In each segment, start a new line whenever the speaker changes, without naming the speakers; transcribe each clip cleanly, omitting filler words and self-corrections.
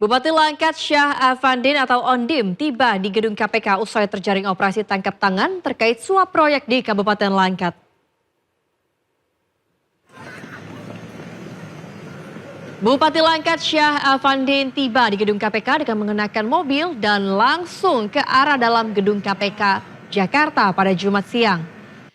Bupati Langkat Syah Afandin atau Ondim tiba di gedung KPK usai terjaring operasi tangkap tangan terkait suap proyek di Kabupaten Langkat. Bupati Langkat Syah Afandin tiba di gedung KPK dengan mengenakan mobil dan langsung ke arah dalam gedung KPK Jakarta pada Jumat siang.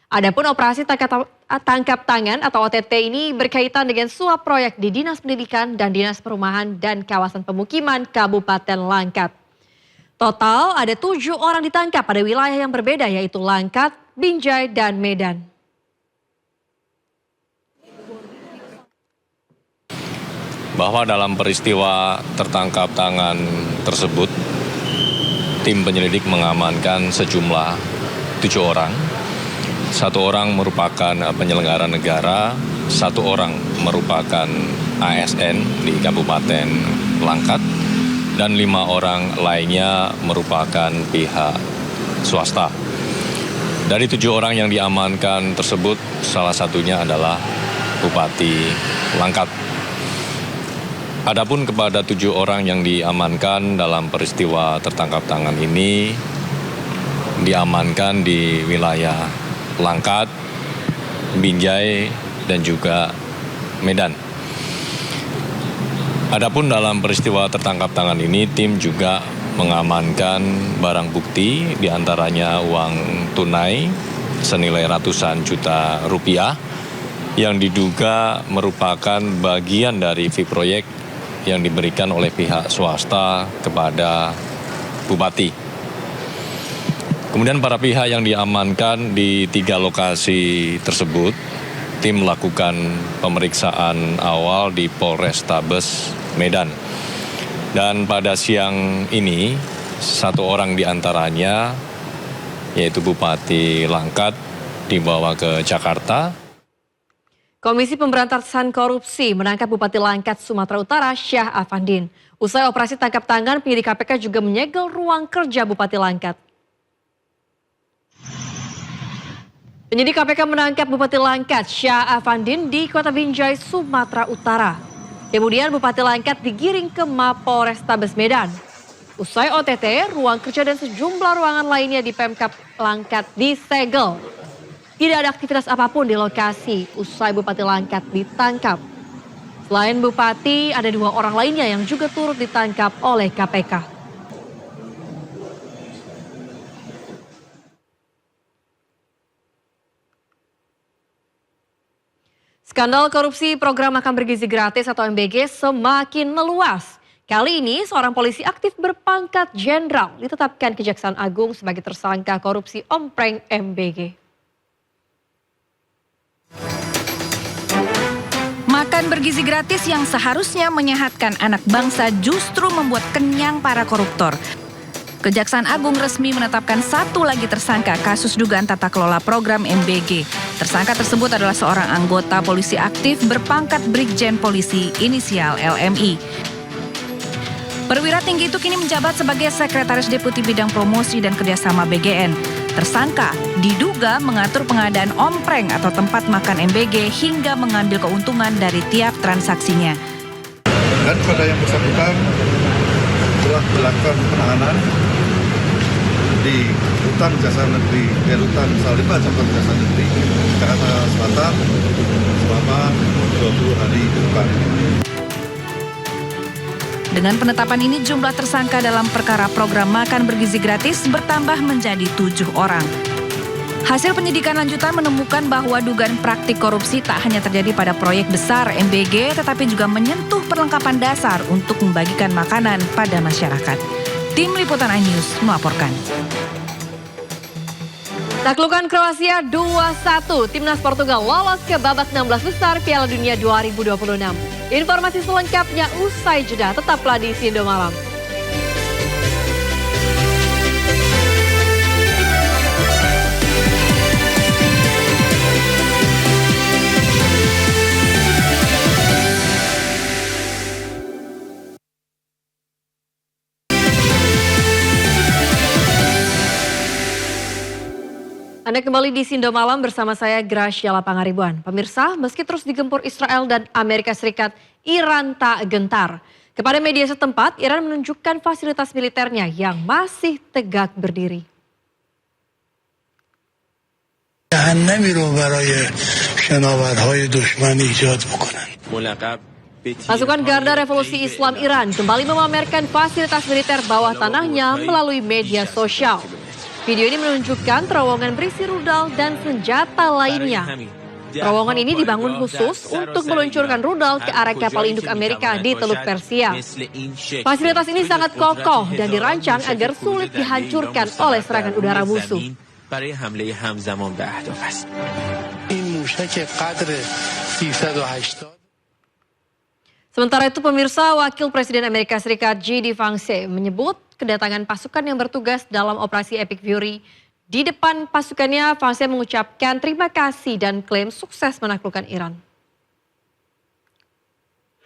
Adapun operasi tangkap tangan atau OTT ini berkaitan dengan suap proyek di Dinas Pendidikan dan Dinas Perumahan dan Kawasan Pemukiman Kabupaten Langkat. Total ada 7 orang ditangkap pada wilayah yang berbeda yaitu Langkat, Binjai, dan Medan.
Bahwa dalam peristiwa tertangkap tangan tersebut, tim penyelidik mengamankan sejumlah 7 orang. 1 orang merupakan penyelenggara negara, 1 orang merupakan ASN di Kabupaten Langkat, dan 5 orang lainnya merupakan pihak swasta. Dari 7 orang yang diamankan tersebut, salah satunya adalah Bupati Langkat. Adapun kepada 7 orang yang diamankan dalam peristiwa tertangkap tangan ini, diamankan di wilayah Langkat, Binjai, dan juga Medan. Adapun dalam peristiwa tertangkap tangan ini, tim juga mengamankan barang bukti, diantaranya uang tunai senilai ratusan juta rupiah, yang diduga merupakan bagian dari fee proyek yang diberikan oleh pihak swasta kepada Bupati. Kemudian para pihak yang diamankan di 3 lokasi tersebut, tim melakukan pemeriksaan awal di Polrestabes Medan. Dan pada siang ini, 1 orang diantaranya, yaitu Bupati Langkat, dibawa ke Jakarta.
Komisi Pemberantasan Korupsi menangkap Bupati Langkat, Sumatera Utara, Syah Afandin. Usai operasi tangkap tangan, penyidik KPK juga menyegel ruang kerja Bupati Langkat. Penyidik KPK menangkap Bupati Langkat, Syah Afandin di Kota Binjai, Sumatera Utara. Kemudian Bupati Langkat digiring ke Mapolrestabes Medan. Usai OTT, ruang kerja dan sejumlah ruangan lainnya di Pemkab Langkat disegel. Tidak ada aktivitas apapun di lokasi usai Bupati Langkat ditangkap. Selain Bupati, ada 2 orang lainnya yang juga turut ditangkap oleh KPK. Skandal korupsi program makan bergizi gratis atau MBG semakin meluas. Kali ini seorang polisi aktif berpangkat jenderal ditetapkan Kejaksaan Agung sebagai tersangka korupsi ompreng MBG.
Makan bergizi gratis yang seharusnya menyehatkan anak bangsa justru membuat kenyang para koruptor. Kejaksaan Agung resmi menetapkan 1 lagi tersangka kasus dugaan tata kelola program MBG. Tersangka tersebut adalah seorang anggota polisi aktif berpangkat Brigjen Polisi inisial LMI. Perwira tinggi itu kini menjabat sebagai Sekretaris Deputi Bidang Promosi dan Kerjasama BGN. Tersangka diduga mengatur pengadaan ompreng atau tempat makan MBG hingga mengambil keuntungan dari tiap transaksinya.
Dan pada yang bersangkutan telah dilakukan penahanan di Rutan Jasa Negeri, Rutan Salimba Cabang Jasa Negeri, Jakarta Selatan selama 20 hari ke depan.
Dengan penetapan ini jumlah tersangka dalam perkara program makan bergizi gratis bertambah menjadi 7 orang. Hasil penyidikan lanjutan menemukan bahwa dugaan praktik korupsi tak hanya terjadi pada proyek besar MBG, tetapi juga menyentuh perlengkapan dasar untuk membagikan makanan pada masyarakat. Tim Liputan iNews melaporkan.
Taklukan Kroasia 2-1, Timnas Portugal lolos ke babak 16 besar Piala Dunia 2026. Informasi selengkapnya usai jeda, tetaplah di Sindo Malam. Anda kembali di Sindo Malam bersama saya Gracia Lapangaribuan. Pemirsa, meski terus digempur Israel dan Amerika Serikat, Iran tak gentar. Kepada media setempat, Iran menunjukkan fasilitas militernya yang masih tegak berdiri.
جهنمی رو برای شناورهای دشمن ایجاد بکنن.
Pasukan Garda Revolusi Islam Iran kembali memamerkan fasilitas militer bawah tanahnya melalui media sosial. Video ini menunjukkan terowongan berisi rudal dan senjata lainnya. Terowongan ini dibangun khusus untuk meluncurkan rudal ke arah kapal induk Amerika di Teluk Persia. Fasilitas ini sangat kokoh dan dirancang agar sulit dihancurkan oleh serangan udara musuh.
این موشک قدر 380
Sementara itu pemirsa, Wakil Presiden Amerika Serikat J.D. Vance menyebut kedatangan pasukan yang bertugas dalam operasi Epic Fury. Di depan pasukannya, Vance mengucapkan terima kasih dan klaim sukses menaklukkan Iran.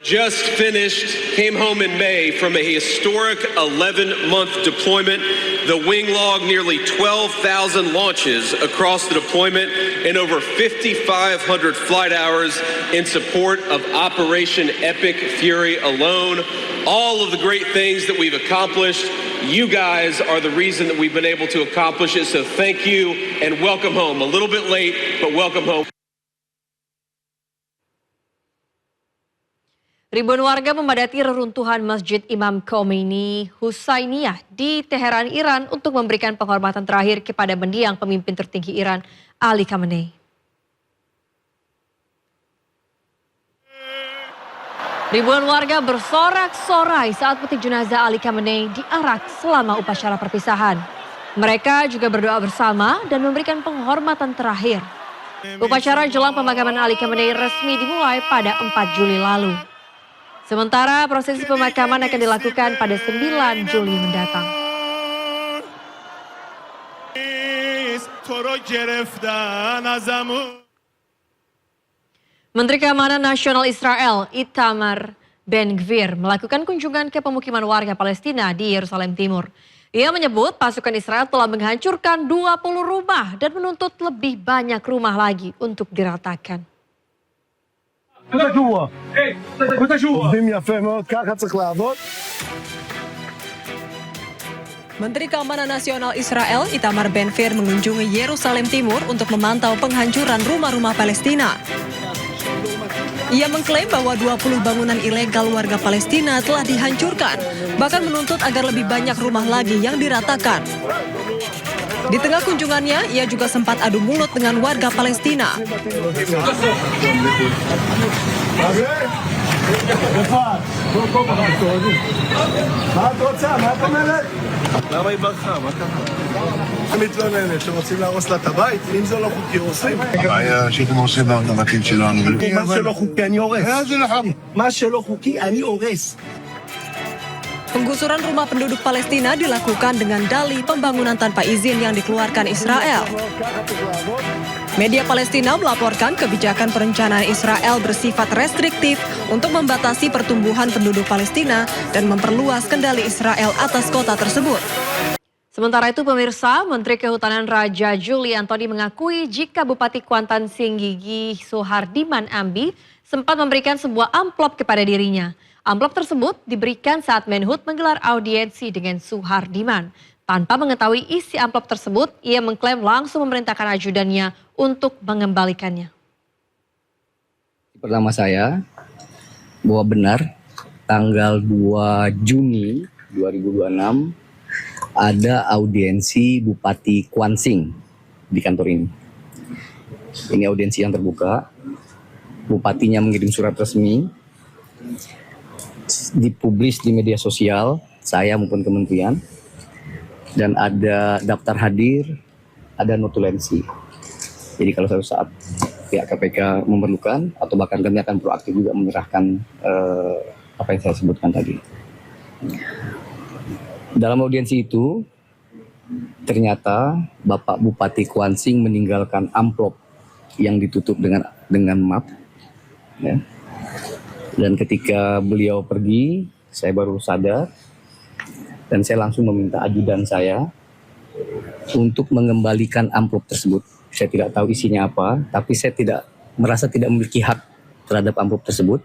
Just finished, came home in May from a historic 11-month deployment. The wing logged nearly 12,000 launches across the deployment and over 5,500 flight hours in support of Operation Epic Fury alone. All of the great things that we've accomplished, you guys are the reason that we've been able to accomplish it. So thank you and welcome home. A little bit late, but welcome home.
Ribuan warga memadati reruntuhan Masjid Imam Khomeini Husainiyah di Teheran, Iran untuk memberikan penghormatan terakhir kepada mendiang pemimpin tertinggi Iran, Ali Khamenei. Ribuan warga bersorak-sorai saat peti jenazah Ali Khamenei diarak selama upacara perpisahan. Mereka juga berdoa bersama dan memberikan penghormatan terakhir. Upacara jelang pemakaman Ali Khamenei resmi dimulai pada 4 Juli lalu. Sementara prosesi pemakaman akan dilakukan pada 9 Juli mendatang. Menteri Keamanan Nasional Israel Itamar Ben-Gvir melakukan kunjungan ke pemukiman warga Palestina di Yerusalem Timur. Ia menyebut pasukan Israel telah menghancurkan 20 rumah dan menuntut lebih banyak rumah lagi untuk diratakan.
Menteri Keamanan Nasional Israel Itamar Ben-Gvir mengunjungi Yerusalem Timur untuk memantau penghancuran rumah-rumah Palestina. Ia mengklaim bahwa 20 bangunan ilegal warga Palestina telah dihancurkan, bahkan menuntut agar lebih banyak rumah lagi yang diratakan. Di tengah kunjungannya, ia juga sempat adu mulut dengan warga Palestina.
למה היא ברחה? מה קרה? היא מתלוננת שרוצים להרוס לה את הבית, אם זה לא חוקי הורסים. הבעיה שאתם הורסים בבתים שלנו. מה שלא חוקי אני הורס. מה שלא חוקי אני הורס.
Penggusuran rumah penduduk Palestina dilakukan dengan dalih pembangunan tanpa izin yang dikeluarkan Israel. Media Palestina melaporkan kebijakan perencanaan Israel bersifat restriktif untuk membatasi pertumbuhan penduduk Palestina dan memperluas kendali Israel atas kota tersebut.
Sementara itu pemirsa, Menteri Kehutanan Raja Juli Antoni mengakui jika Bupati Kuantan Singgigi Suhardiman Ambi sempat memberikan sebuah amplop kepada dirinya. Amplop tersebut diberikan saat Menhub menggelar audiensi dengan Suhardiman. Tanpa mengetahui isi amplop tersebut, ia mengklaim langsung memerintahkan ajudannya untuk mengembalikannya.
Pertama saya, bahwa benar tanggal 2 Juni 2026 ada audiensi Bupati Kwansin di kantor ini. Ini audiensi yang terbuka, bupatinya mengirim surat resmi, dipublis di media sosial, saya maupun kementerian, dan ada daftar hadir, ada notulensi. Jadi kalau suatu saat pihak KPK memerlukan, atau bahkan kami akan proaktif juga menyerahkan apa yang saya sebutkan tadi. Dalam audiensi itu, ternyata Bapak Bupati Kwansin meninggalkan amplop yang ditutup dengan map. Ya. Dan ketika beliau pergi, saya baru sadar dan saya langsung meminta ajudan saya untuk mengembalikan amplop tersebut. Saya tidak tahu isinya apa, tapi saya merasa tidak memiliki hak terhadap amplop tersebut.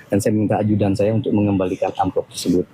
dan saya minta ajudan saya untuk mengembalikan amplop tersebut.